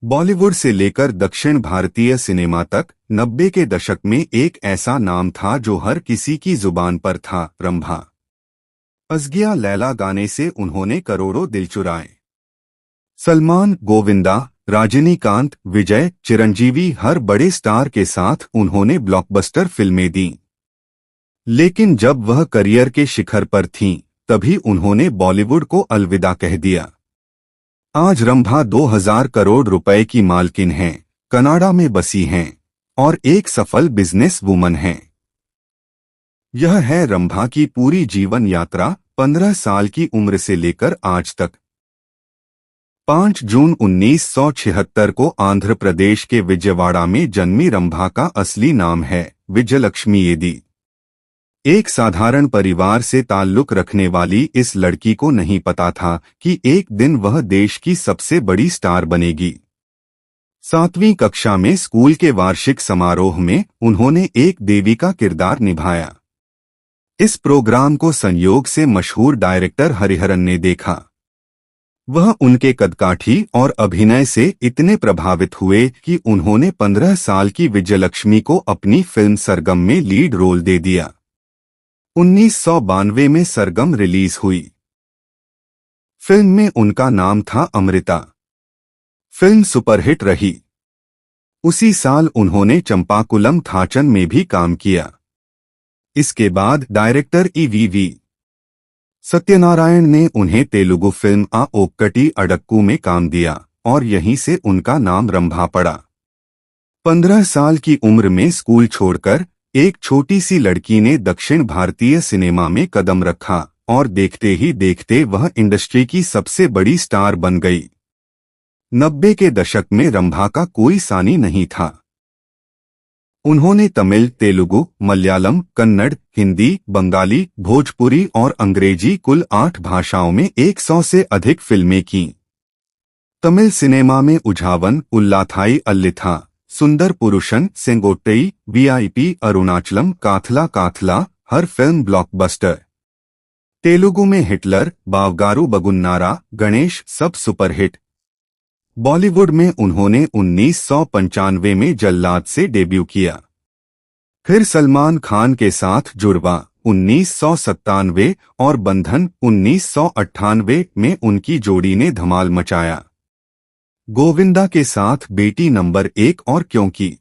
बॉलीवुड से लेकर दक्षिण भारतीय सिनेमा तक 90 के दशक में एक ऐसा नाम था जो हर किसी की जुबान पर था, रंभा। अज़गिया लैला गाने से उन्होंने करोड़ों दिल चुराए। सलमान, गोविंदा, रजनीकांत, विजय, चिरंजीवी हर बड़े स्टार के साथ उन्होंने ब्लॉकबस्टर फिल्में दी। लेकिन जब वह करियर के शिखर पर थीं, तभी उन्होंने बॉलीवुड को अलविदा कह दिया। आज रंभा 2000 करोड़ रुपए की मालकिन हैं, कनाडा में बसी हैं और एक सफल बिजनेस वुमन हैं। यह है रंभा की पूरी जीवन यात्रा, 15 साल की उम्र से लेकर आज तक। 5 जून 1976 को आंध्र प्रदेश के विजयवाड़ा में जन्मी रंभा का असली नाम है विजयलक्ष्मी येदी। एक साधारण परिवार से ताल्लुक रखने वाली इस लड़की को नहीं पता था कि एक दिन वह देश की सबसे बड़ी स्टार बनेगी। 7वीं कक्षा में स्कूल के वार्षिक समारोह में उन्होंने एक देवी का किरदार निभाया। इस प्रोग्राम को संयोग से मशहूर डायरेक्टर हरिहरन ने देखा। वह उनके कदकाठी और अभिनय से इतने प्रभावित हुए कि उन्होंने 15 साल की विजयलक्ष्मी को अपनी फिल्म सरगम में लीड रोल दे दिया। 1992 में सरगम रिलीज हुई। फिल्म में उनका नाम था अमृता। फिल्म सुपरहिट रही। उसी साल उन्होंने चंपाकुलम थाचन में भी काम किया। इसके बाद डायरेक्टर ईवीवी सत्यनारायण ने उन्हें तेलुगु फिल्म आ ओक्कटी अडक्कू में काम दिया और यहीं से उनका नाम रंभा पड़ा। 15 साल की उम्र में स्कूल छोड़कर एक छोटी सी लड़की ने दक्षिण भारतीय सिनेमा में कदम रखा और देखते ही देखते वह इंडस्ट्री की सबसे बड़ी स्टार बन गई। 90 के दशक में रंभा का कोई सानी नहीं था। उन्होंने तमिल, तेलुगु, मलयालम, कन्नड़, हिंदी, बंगाली, भोजपुरी और अंग्रेजी कुल 8 भाषाओं में 100 से अधिक फिल्में कीं। तमिल सिनेमा में उझावन, उल्लाथाई अल्लिथा, सुंदर पुरुषन, सेंगोट्टई, वीआईपी, अरुणाचलम, काथला काथला हर फिल्म ब्लॉकबस्टर। तेलुगु में हिटलर, बावगारू बगुन्नारा, गणेश सब सुपरहिट। बॉलीवुड में उन्होंने 1995 में जल्लाद से डेब्यू किया। फिर सलमान खान के साथ जुड़वा 1997 और बंधन 1998 में उनकी जोड़ी ने धमाल मचाया। गोविंदा के साथ बेटी नंबर 1 और क्योंकि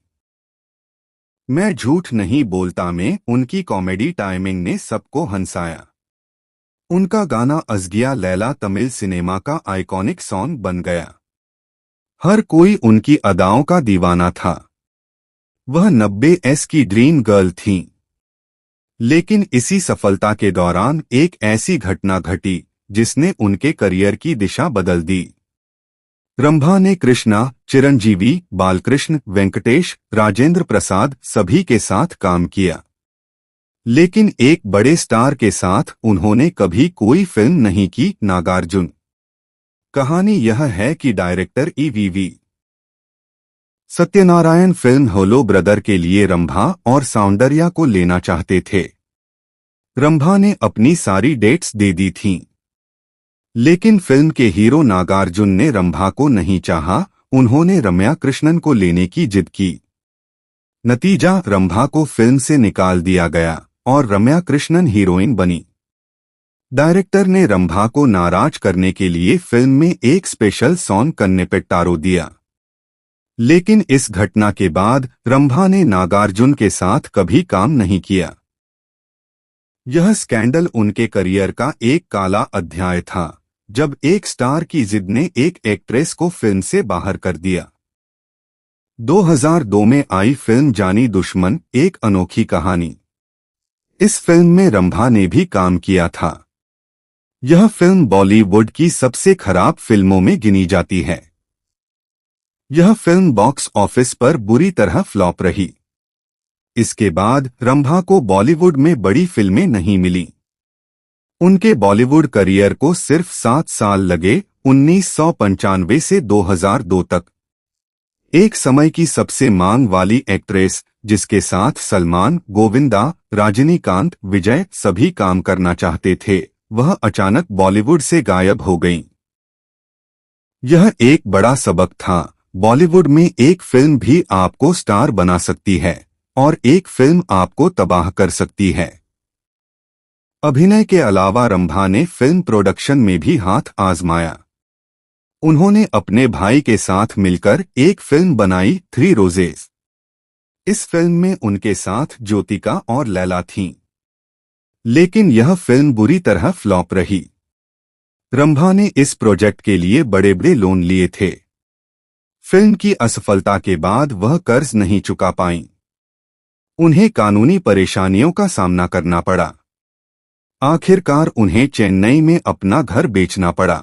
मैं झूठ नहीं बोलता में उनकी कॉमेडी टाइमिंग ने सबको हंसाया। उनका गाना अज़गिया लैला तमिल सिनेमा का आइकॉनिक सॉन्ग बन गया। हर कोई उनकी अदाओं का दीवाना था। वह 90s की ड्रीम गर्ल थीं। लेकिन इसी सफलता के दौरान एक ऐसी घटना घटी जिसने उनके करियर की दिशा बदल दी। रंभा ने कृष्णा, चिरंजीवी, बालकृष्ण, वेंकटेश, राजेंद्र प्रसाद सभी के साथ काम किया। लेकिन एक बड़े स्टार के साथ उन्होंने कभी कोई फिल्म नहीं की, नागार्जुन। कहानी यह है कि डायरेक्टर ईवीवी सत्यनारायण फिल्म होलो ब्रदर के लिए रंभा और सौंदर्या को लेना चाहते थे। रंभा ने अपनी सारी डेट्स दे दी थीं। लेकिन फिल्म के हीरो नागार्जुन ने रंभा को नहीं चाहा। उन्होंने रम्या कृष्णन को लेने की जिद की। नतीजा, रंभा को फिल्म से निकाल दिया गया और रम्या कृष्णन हीरोइन बनी। डायरेक्टर ने रंभा को नाराज करने के लिए फिल्म में एक स्पेशल सॉन्ग कन्नेपेट्टारो दिया। लेकिन इस घटना के बाद रंभा ने नागार्जुन के साथ कभी काम नहीं किया। यह स्कैंडल उनके करियर का एक काला अध्याय था, जब एक स्टार की जिद ने एक एक्ट्रेस को फिल्म से बाहर कर दिया। 2002 में आई फिल्म जानी दुश्मन एक अनोखी कहानी। इस फिल्म में रंभा ने भी काम किया था। यह फिल्म बॉलीवुड की सबसे खराब फिल्मों में गिनी जाती है। यह फिल्म बॉक्स ऑफिस पर बुरी तरह फ्लॉप रही। इसके बाद रंभा को बॉलीवुड में बड़ी फिल्में नहीं मिली। उनके बॉलीवुड करियर को सिर्फ 7 साल लगे, 1995 से 2002 तक। एक समय की सबसे मांग वाली एक्ट्रेस, जिसके साथ सलमान, गोविंदा, रजनीकांत, विजय सभी काम करना चाहते थे, वह अचानक बॉलीवुड से गायब हो गईं। यह एक बड़ा सबक था। बॉलीवुड में एक फिल्म भी आपको स्टार बना सकती है और एक फिल्म आपको तबाह कर सकती है। अभिनय के अलावा रंभा ने फिल्म प्रोडक्शन में भी हाथ आजमाया। उन्होंने अपने भाई के साथ मिलकर एक फिल्म बनाई, थ्री रोजेस। इस फिल्म में उनके साथ ज्योतिका और लैला थीं। लेकिन यह फिल्म बुरी तरह फ्लॉप रही। रंभा ने इस प्रोजेक्ट के लिए बड़े बड़े लोन लिए थे। फिल्म की असफलता के बाद वह कर्ज नहीं चुका पाईं। उन्हें कानूनी परेशानियों का सामना करना पड़ा। आखिरकार उन्हें चेन्नई में अपना घर बेचना पड़ा।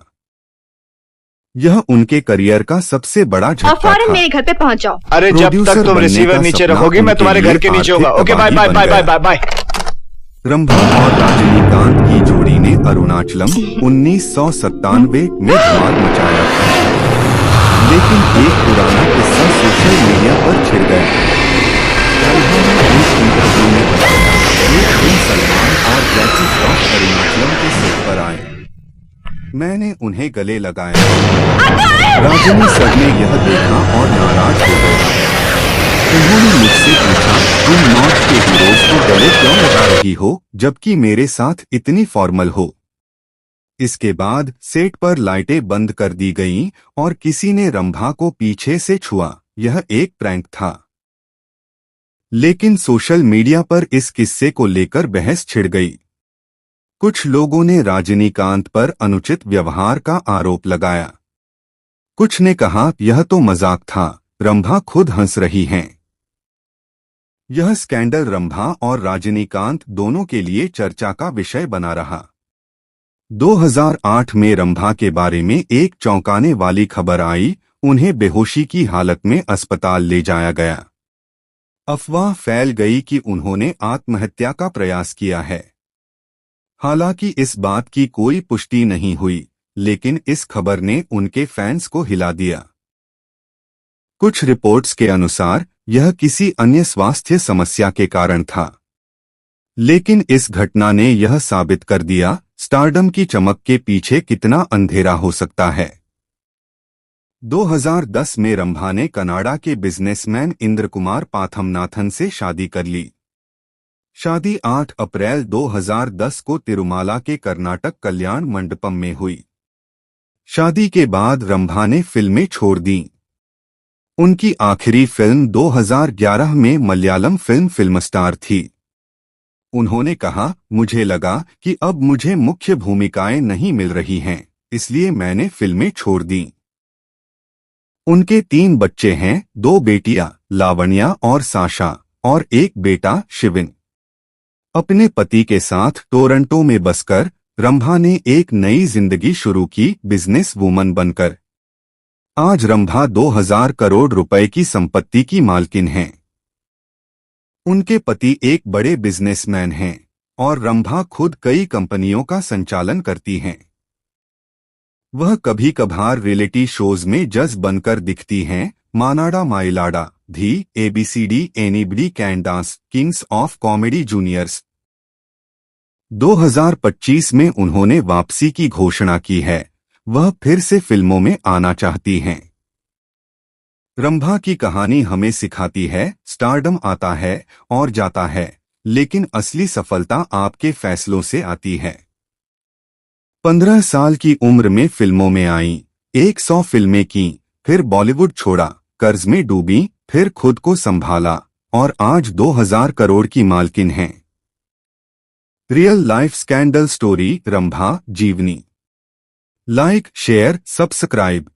यह उनके करियर का सबसे बड़ा झटका फौरन था। मेरे घर पे पहुंच जाओ। अरे जब तक प्रोड्यूसर तुम बनने रिसीवर का नीचे सपना रखोगे मैं उनके तुम्हारे घर लिए के नीचे आर्थिक होगा। ओके बाय तबाही बाय बन बाय गया। Bye bye bye. रंभा और रजनीकांत की जोड़ी ने अरुणाचलम 1997 में धमाल मचाया था। लेकिन एक पुराना किस्सा सोशल मीडिया पर छिड़ गया। रंभा ने एक इंटरव्यू में बताया, एक दिन सलमान और जैकी श्रॉफ अरुणाचलम के सेट पर आए। मैंने उन्हें गले लगाया। रागिनी सर ने यह देखा और नाराज हो गए। उन्होंने मुझसे पूछा, तुम नॉर्थ के हीरोज को गले क्यों लगा रही हो जबकि मेरे साथ इतनी फॉर्मल हो। इसके बाद सेट पर लाइटें बंद कर दी गईं और किसी ने रंभा को पीछे से छुआ। यह एक प्रैंक था। लेकिन सोशल मीडिया पर इस किस्से को लेकर बहस छिड़ गई। कुछ लोगों ने रजनीकांत पर अनुचित व्यवहार का आरोप लगाया। कुछ ने कहा यह तो मजाक था, रंभा खुद हंस रही हैं। यह स्कैंडल रंभा और रजनीकांत दोनों के लिए चर्चा का विषय बना रहा। 2008 में रंभा के बारे में एक चौंकाने वाली खबर आई। उन्हें बेहोशी की हालत में अस्पताल ले जाया गया। अफवाह फैल गई कि उन्होंने आत्महत्या का प्रयास किया है। हालांकि इस बात की कोई पुष्टि नहीं हुई, लेकिन इस खबर ने उनके फैंस को हिला दिया। कुछ रिपोर्ट्स के अनुसार यह किसी अन्य स्वास्थ्य समस्या के कारण था। लेकिन इस घटना ने यह साबित कर दिया स्टारडम की चमक के पीछे कितना अंधेरा हो सकता है। 2010 में रंभा ने कनाडा के बिजनेसमैन इंद्र कुमार पाथमनाथन से शादी कर ली। शादी 8 अप्रैल 2010 को तिरुमाला के कर्नाटक कल्याण मंडपम में हुई। शादी के बाद रंभा ने फिल्में छोड़ दीं। उनकी आखिरी फिल्म 2011 में मलयालम फिल्म फिल्मस्टार थी। उन्होंने कहा, मुझे लगा कि अब मुझे मुख्य भूमिकाएं नहीं मिल रही हैं, इसलिए मैंने फिल्में छोड़ दी। उनके 3 बच्चे हैं, 2 बेटियां लावण्या और साशा और एक बेटा शिविन। अपने पति के साथ टोरंटो में बसकर रंभा ने एक नई जिंदगी शुरू की, बिजनेस वूमन बनकर। आज रंभा 2000 करोड़ रुपए की संपत्ति की मालकिन हैं। उनके पति एक बड़े बिजनेसमैन हैं और रंभा खुद कई कंपनियों का संचालन करती हैं। वह कभी कभार रियलिटी शोज में जज बनकर दिखती हैं, Maanada Mayilaada, Dhee, ABCD, anybody can dance, kings of comedy juniors. 2025 में उन्होंने वापसी की घोषणा की है। वह फिर से फिल्मों में आना चाहती हैं। रंभा की कहानी हमें सिखाती है, स्टारडम आता है और जाता है, लेकिन असली सफलता आपके फैसलों से आती है। 15 साल की उम्र में फिल्मों में आईं, 100 फिल्में की, फिर बॉलीवुड छोड़ा, कर्ज में डूबी, फिर खुद को संभाला और आज 2000 करोड़ की मालकिन हैं। Real life scandal story Rambha जीवनी। Like, share, subscribe.